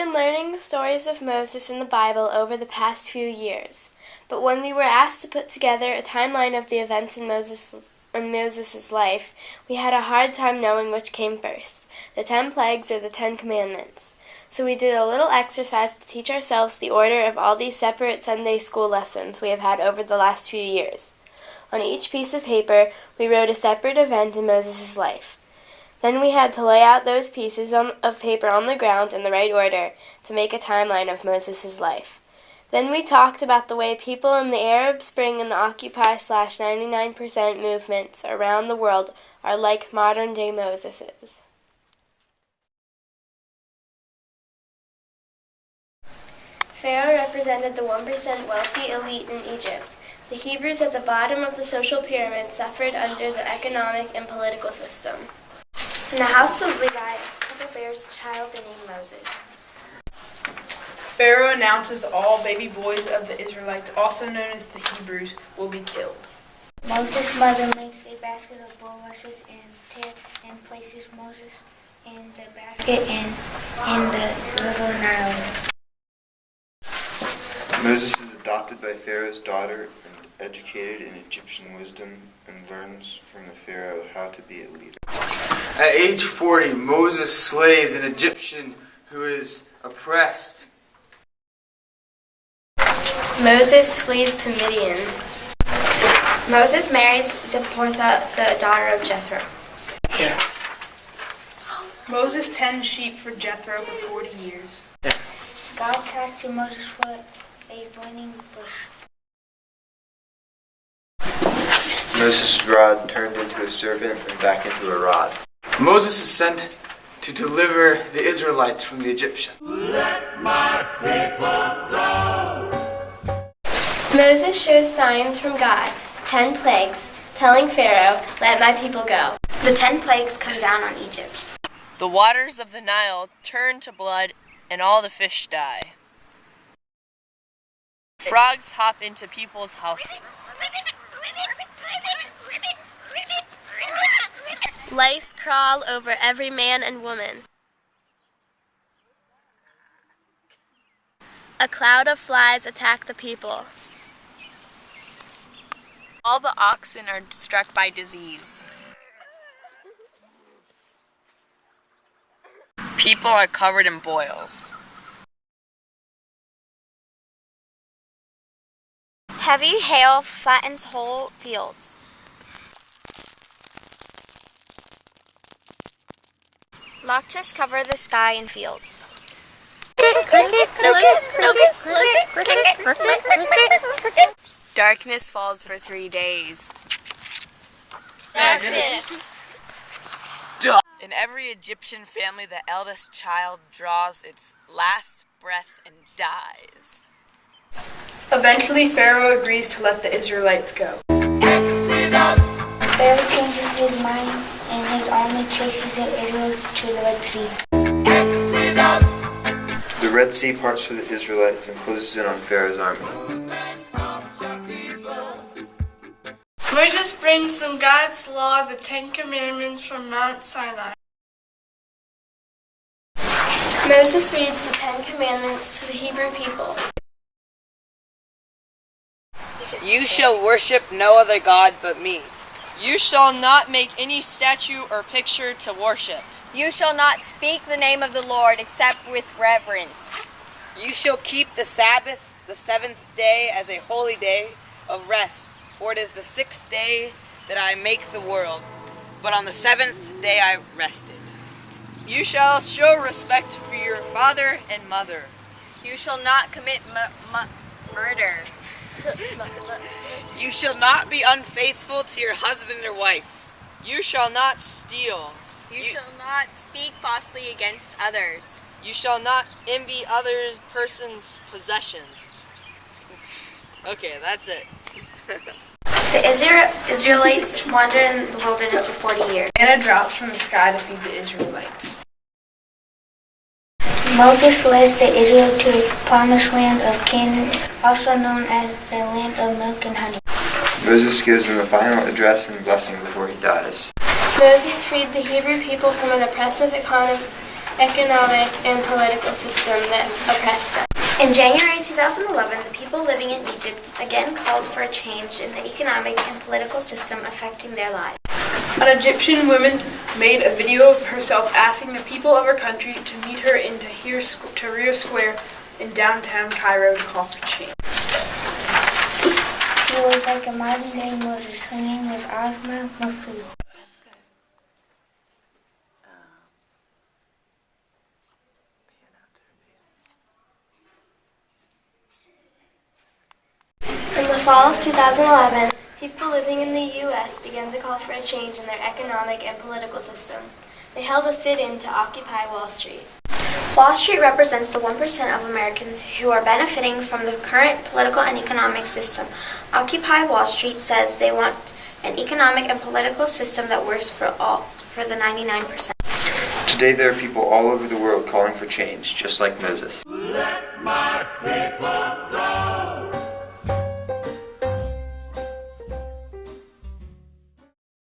been learning the stories of Moses in the Bible over the past few years, but when we were asked to put together a timeline of the events in Moses' life, we had a hard time knowing which came first, the 10 plagues or the 10 commandments. So we did a little exercise to teach ourselves the order of all these separate Sunday school lessons we have had over the last few years. On each piece of paper, we wrote a separate event in Moses' life. Then we had to lay out those pieces of paper on the ground in the right order to make a timeline of Moses' life. Then we talked about the way people in the Arab Spring and the Occupy/99% movements around the world are like modern-day Moseses. Pharaoh represented the 1% wealthy elite in Egypt. The Hebrews at the bottom of the social pyramid suffered under the economic and political system. In the house of Levi, a couple bears a child named Moses. Pharaoh announces all baby boys of the Israelites, also known as the Hebrews, will be killed. Moses' mother makes a basket of bulrushes and places Moses in the basket in the river Nile. Moses is adopted by Pharaoh's daughter and educated in Egyptian wisdom and learns from the Pharaoh how to be a leader. At age 40, Moses slays an Egyptian who is oppressed. Moses flees to Midian. Moses marries Zipporah, the daughter of Jethro. Moses tends sheep for Jethro for 40 years. God tries to Moses for a burning bush. Moses' rod turned into a serpent and back into a rod. Moses is sent to deliver the Israelites from the Egyptians. Let my people go. Moses shows signs from God, 10 plagues, telling Pharaoh, "Let my people go." The 10 plagues come down on Egypt. The waters of the Nile turn to blood and all the fish die. Frogs hop into people's houses. Lice crawl over every man and woman. A cloud of flies attack the people. All the oxen are struck by disease. People are covered in boils. Heavy hail flattens whole fields. Locusts cover the sky and fields. Darkness falls for 3 days. Darkness. In every Egyptian family, the eldest child draws its last breath and dies. Eventually, Pharaoh agrees to let the Israelites go. Exodus. Pharaoh changes his mind and his army chases the Israelites to the Red Sea. Exodus. The Red Sea parts for the Israelites and closes in on Pharaoh's army. Moses brings them God's law, the 10 Commandments from Mount Sinai. Moses reads the 10 Commandments to the Hebrew people. You shall worship no other God but me. You shall not make any statue or picture to worship. You shall not speak the name of the Lord except with reverence. You shall keep the Sabbath, the 7th day, as a holy day of rest. For it is the 6th day that I make the world, but on the 7th day I rested. You shall show respect for your father and mother. You shall not commit murder. You shall not be unfaithful to your husband or wife. You shall not steal. You shall not speak falsely against others. You shall not envy others' persons' possessions. Okay, that's it. The Israelites wander in the wilderness for 40 years. Manna drops from the sky to feed the Israelites. Moses leads the Israel to the promised land of Canaan, also known as the land of milk and honey. Moses gives them a final address and blessing before he dies. Moses freed the Hebrew people from an oppressive economic and political system that oppressed them. In January 2011, the people living in Egypt again called for a change in the economic and political system affecting their lives. An Egyptian woman made a video of herself asking the people of her country to meet her in Tahrir Square in downtown Cairo to call for change. She was like a modern-day Moses. Her name was Asma Mahfouz. In the fall of 2011, people living in the U.S. began to call for a change in their economic and political system. They held a sit-in to Occupy Wall Street. Wall Street represents the 1% of Americans who are benefiting from the current political and economic system. Occupy Wall Street says they want an economic and political system that works for the 99%. Today there are people all over the world calling for change, just like Moses. Let